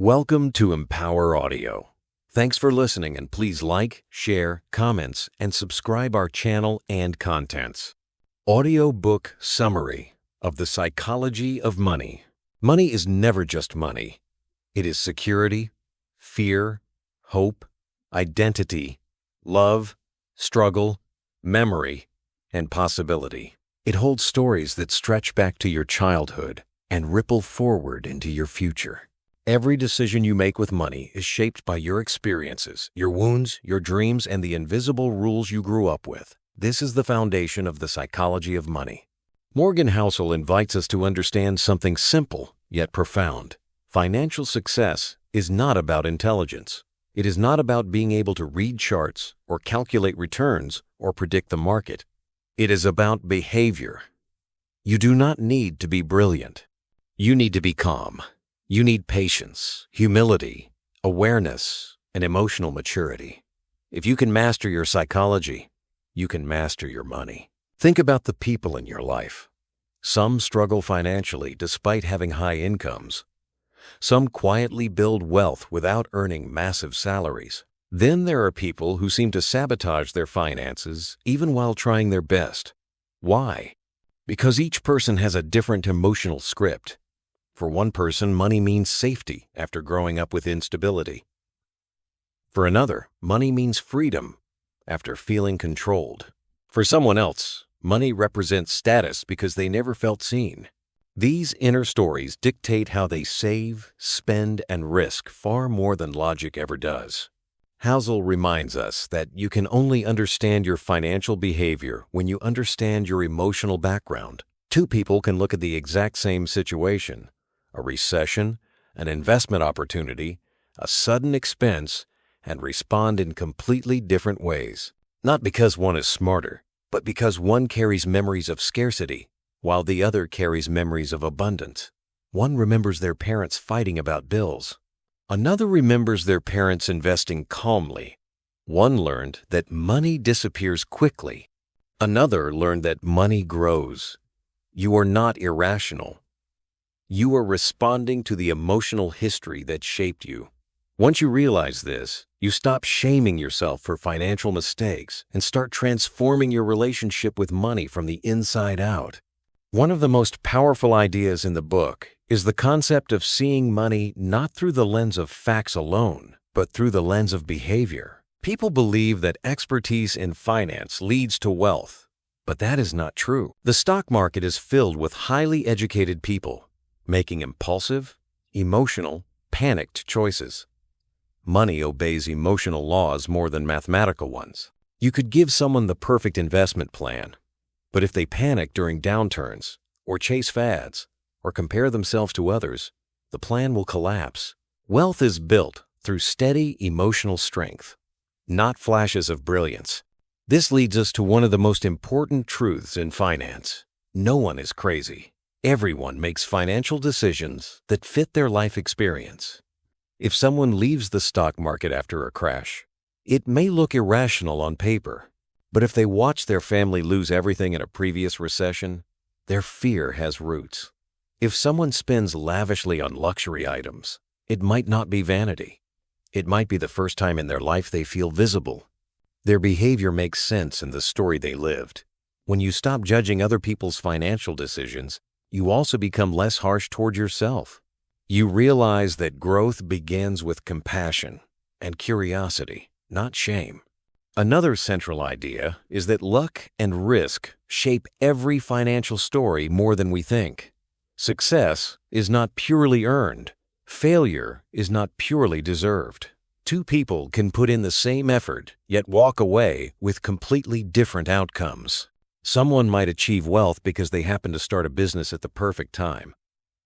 Welcome to Empower Audio. Thanks for listening, and please like, share, comments, and subscribe our channel and contents. Audiobook Summary of the Psychology of Money. Money is never just money. It is security, fear, hope, identity, love, struggle, memory, and possibility. It holds stories that stretch back to your childhood and ripple forward into your future. Every decision you make with money is shaped by your experiences, your wounds, your dreams, and the invisible rules you grew up with. This is the foundation of the psychology of money. Morgan Housel invites us to understand something simple yet profound. Financial success is not about intelligence. It is not about being able to read charts or calculate returns or predict the market. It is about behavior. You do not need to be brilliant. You need to be calm. You need patience, humility, awareness, and emotional maturity. If you can master your psychology, you can master your money. Think about the people in your life. Some struggle financially despite having high incomes. Some quietly build wealth without earning massive salaries. Then there are people who seem to sabotage their finances even while trying their best. Why? Because each person has a different emotional script. For one person, money means safety after growing up with instability. For another, money means freedom after feeling controlled. For someone else, money represents status because they never felt seen. These inner stories dictate how they save, spend, and risk far more than logic ever does. Housel reminds us that you can only understand your financial behavior when you understand your emotional background. Two people can look at the exact same situation, a recession, an investment opportunity, a sudden expense, and respond in completely different ways. Not because one is smarter, but because one carries memories of scarcity, while the other carries memories of abundance. One remembers their parents fighting about bills. Another remembers their parents investing calmly. One learned that money disappears quickly. Another learned that money grows. You are not irrational. You are responding to the emotional history that shaped you. Once you realize this, you stop shaming yourself for financial mistakes and start transforming your relationship with money from the inside out. One of the most powerful ideas in the book is the concept of seeing money not through the lens of facts alone, but through the lens of behavior. People believe that expertise in finance leads to wealth, but that is not true. The stock market is filled with highly educated people making impulsive, emotional, panicked choices. Money obeys emotional laws more than mathematical ones. You could give someone the perfect investment plan, but if they panic during downturns, or chase fads, or compare themselves to others, the plan will collapse. Wealth is built through steady emotional strength, not flashes of brilliance. This leads us to one of the most important truths in finance. No one is crazy. Everyone makes financial decisions that fit their life experience. If someone leaves the stock market after a crash, it may look irrational on paper, but if they watch their family lose everything in a previous recession, their fear has roots. If someone spends lavishly on luxury items, it might not be vanity. It might be the first time in their life they feel visible. Their behavior makes sense in the story they lived. When you stop judging other people's financial decisions, you also become less harsh toward yourself. You realize that growth begins with compassion and curiosity, not shame. Another central idea is that luck and risk shape every financial story more than we think. Success is not purely earned. Failure is not purely deserved. Two people can put in the same effort, yet walk away with completely different outcomes. Someone might achieve wealth because they happen to start a business at the perfect time.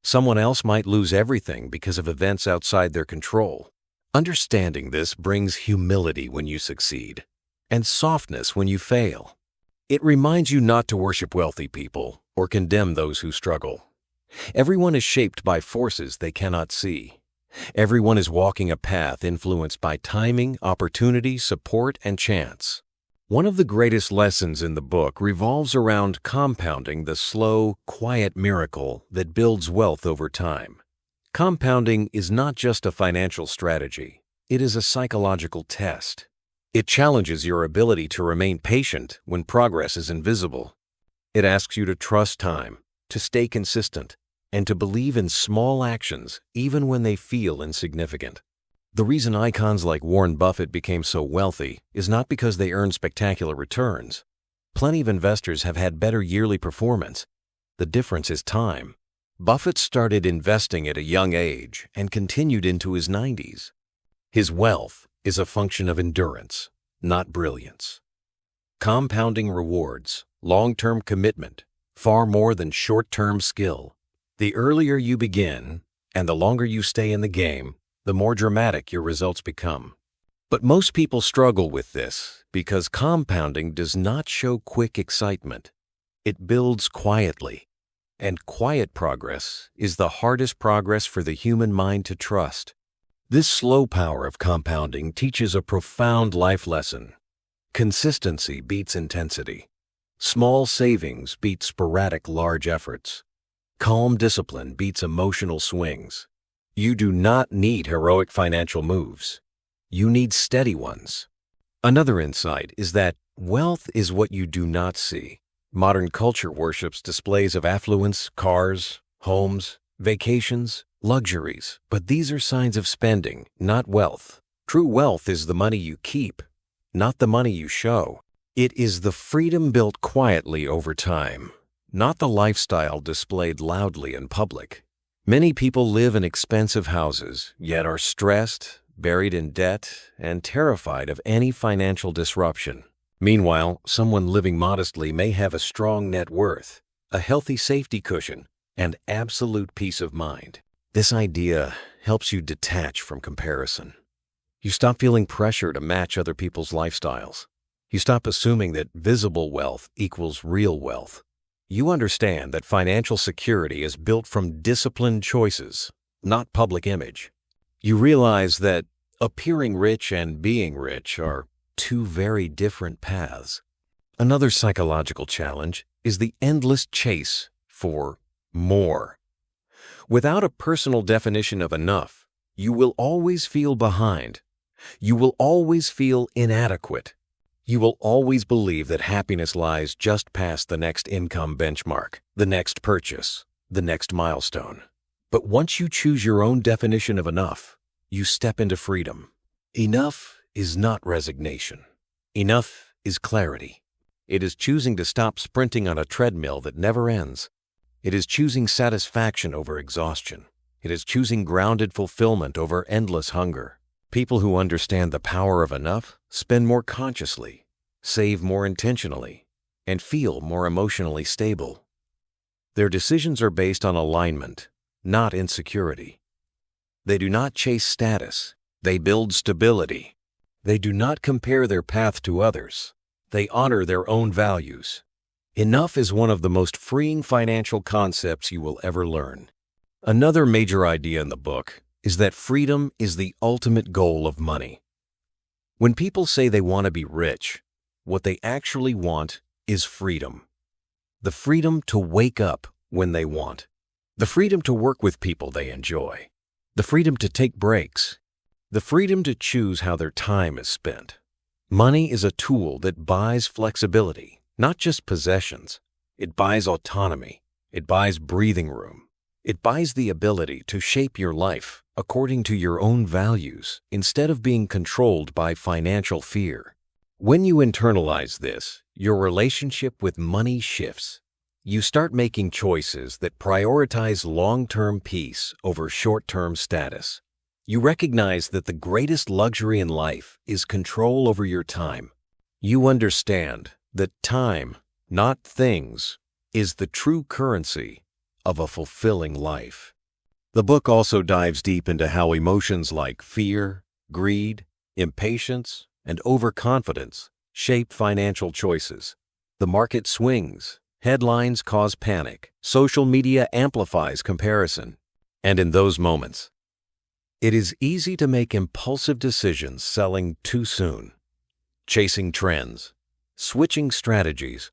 Someone else might lose everything because of events outside their control. Understanding this brings humility when you succeed, and softness when you fail. It reminds you not to worship wealthy people or condemn those who struggle. Everyone is shaped by forces they cannot see. Everyone is walking a path influenced by timing, opportunity, support, and chance. One of the greatest lessons in the book revolves around compounding the slow, quiet miracle that builds wealth over time. Compounding is not just a financial strategy, it is a psychological test. It challenges your ability to remain patient when progress is invisible. It asks you to trust time, to stay consistent, and to believe in small actions even when they feel insignificant. The reason icons like Warren Buffett became so wealthy is not because they earned spectacular returns. Plenty of investors have had better yearly performance. The difference is time. Buffett started investing at a young age and continued into his 90s. His wealth is a function of endurance, not brilliance. Compounding rewards long-term commitment far more than short-term skill. The earlier you begin and the longer you stay in the game, the more dramatic your results become. But most people struggle with this because compounding does not show quick excitement. It builds quietly, and quiet progress is the hardest progress for the human mind to trust. This slow power of compounding teaches a profound life lesson. Consistency beats intensity. Small savings beat sporadic large efforts. Calm discipline beats emotional swings. You do not need heroic financial moves. You need steady ones. Another insight is that wealth is what you do not see. Modern culture worships displays of affluence, cars, homes, vacations, luxuries, but these are signs of spending, not wealth. True wealth is the money you keep, not the money you show. It is the freedom built quietly over time, not the lifestyle displayed loudly in public. Many people live in expensive houses, yet are stressed, buried in debt, and terrified of any financial disruption. Meanwhile, someone living modestly may have a strong net worth, a healthy safety cushion, and absolute peace of mind. This idea helps you detach from comparison. You stop feeling pressure to match other people's lifestyles. You stop assuming that visible wealth equals real wealth. You understand that financial security is built from disciplined choices, not public image. You realize that appearing rich and being rich are two very different paths. Another psychological challenge is the endless chase for more. Without a personal definition of enough, you will always feel behind. You will always feel inadequate. You will always believe that happiness lies just past the next income benchmark, the next purchase, the next milestone. But once you choose your own definition of enough, you step into freedom. Enough is not resignation. Enough is clarity. It is choosing to stop sprinting on a treadmill that never ends. It is choosing satisfaction over exhaustion. It is choosing grounded fulfillment over endless hunger. People who understand the power of enough spend more consciously, save more intentionally, and feel more emotionally stable. Their decisions are based on alignment, not insecurity. They do not chase status. They build stability. They do not compare their path to others. They honor their own values. Enough is one of the most freeing financial concepts you will ever learn. Another major idea in the book is that freedom is the ultimate goal of money. When people say they want to be rich, what they actually want is freedom. The freedom to wake up when they want. The freedom to work with people they enjoy. The freedom to take breaks. The freedom to choose how their time is spent. Money is a tool that buys flexibility, not just possessions. It buys autonomy. It buys breathing room. It buys the ability to shape your life according to your own values instead of being controlled by financial fear. When you internalize this, your relationship with money shifts. You start making choices that prioritize long-term peace over short-term status. You recognize that the greatest luxury in life is control over your time. You understand that time, not things, is the true currency of a fulfilling life. The book also dives deep into how emotions like fear, greed, impatience, and overconfidence shape financial choices. The market swings, headlines cause panic, social media amplifies comparison, and in those moments, it is easy to make impulsive decisions selling too soon, chasing trends, switching strategies,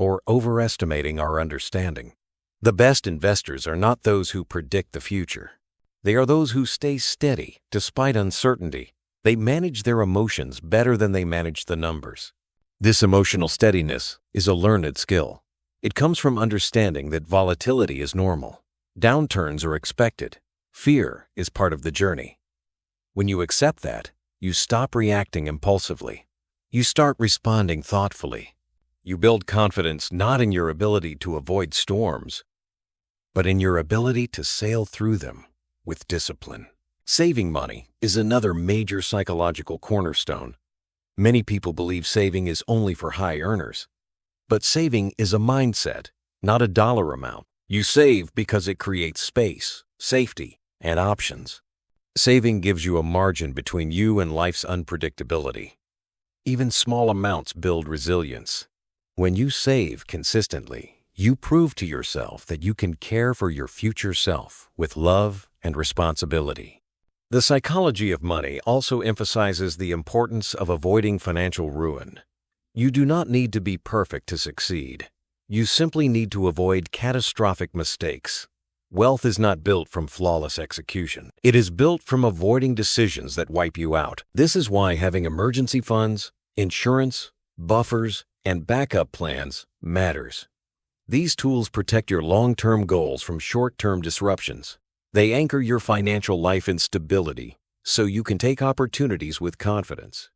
or overestimating our understanding. The best investors are not those who predict the future. They are those who stay steady despite uncertainty. They manage their emotions better than they manage the numbers. This emotional steadiness is a learned skill. It comes from understanding that volatility is normal. Downturns are expected. Fear is part of the journey. When you accept that, you stop reacting impulsively. You start responding thoughtfully. You build confidence not in your ability to avoid storms, but in your ability to sail through them with discipline. Saving money is another major psychological cornerstone. Many people believe saving is only for high earners. But saving is a mindset, not a dollar amount. You save because it creates space, safety, and options. Saving gives you a margin between you and life's unpredictability. Even small amounts build resilience. When you save consistently, you prove to yourself that you can care for your future self with love and responsibility. The psychology of money also emphasizes the importance of avoiding financial ruin. You do not need to be perfect to succeed. You simply need to avoid catastrophic mistakes. Wealth is not built from flawless execution. It is built from avoiding decisions that wipe you out. This is why having emergency funds, insurance, buffers, and backup plans matters. These tools protect your long-term goals from short-term disruptions. They anchor your financial life in stability so you can take opportunities with confidence.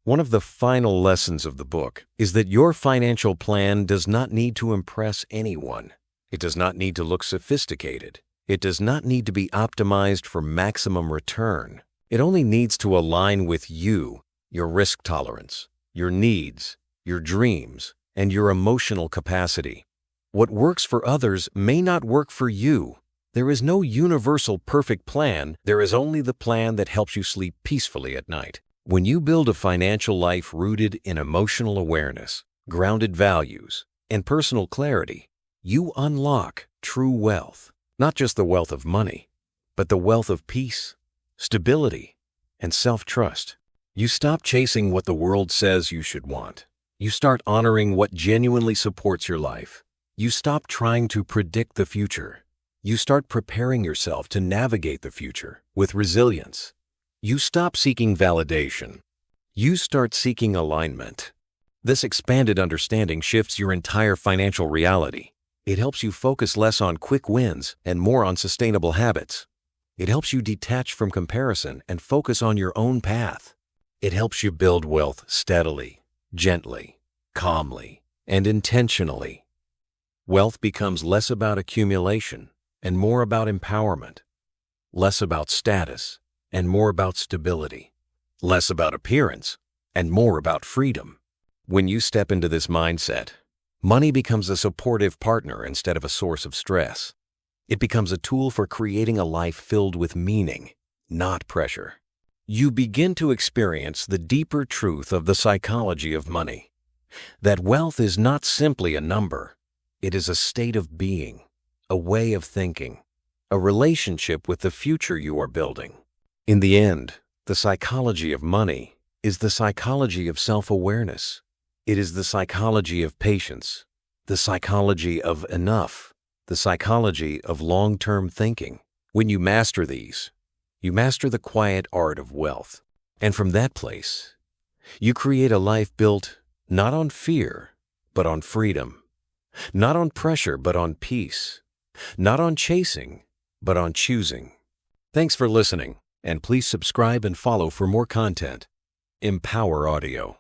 One of the final lessons of the book is that your financial plan does not need to impress anyone. It does not need to look sophisticated. It does not need to be optimized for maximum return. It only needs to align with you, your risk tolerance, your needs, your dreams, and your emotional capacity. What works for others may not work for you. There is no universal perfect plan. There is only the plan that helps you sleep peacefully at night. When you build a financial life rooted in emotional awareness, grounded values, and personal clarity, you unlock true wealth. Not just the wealth of money, but the wealth of peace, stability, and self-trust. You stop chasing what the world says you should want. You start honoring what genuinely supports your life. You stop trying to predict the future. You start preparing yourself to navigate the future with resilience. You stop seeking validation. You start seeking alignment. This expanded understanding shifts your entire financial reality. It helps you focus less on quick wins and more on sustainable habits. It helps you detach from comparison and focus on your own path. It helps you build wealth steadily, gently, calmly, and intentionally. Wealth becomes less about accumulation and more about empowerment, less about status and more about stability, less about appearance and more about freedom. When you step into this mindset, money becomes a supportive partner instead of a source of stress. It becomes a tool for creating a life filled with meaning, not pressure. You begin to experience the deeper truth of the psychology of money, that wealth is not simply a number. It is a state of being, a way of thinking, a relationship with the future you are building. In the end, the psychology of money is the psychology of self-awareness. It is the psychology of patience, the psychology of enough, the psychology of long-term thinking. When you master these, you master the quiet art of wealth. And from that place, you create a life built not on fear, but on freedom. Not on pressure, but on peace. Not on chasing, but on choosing. Thanks for listening, and please subscribe and follow for more content. Empower Audio.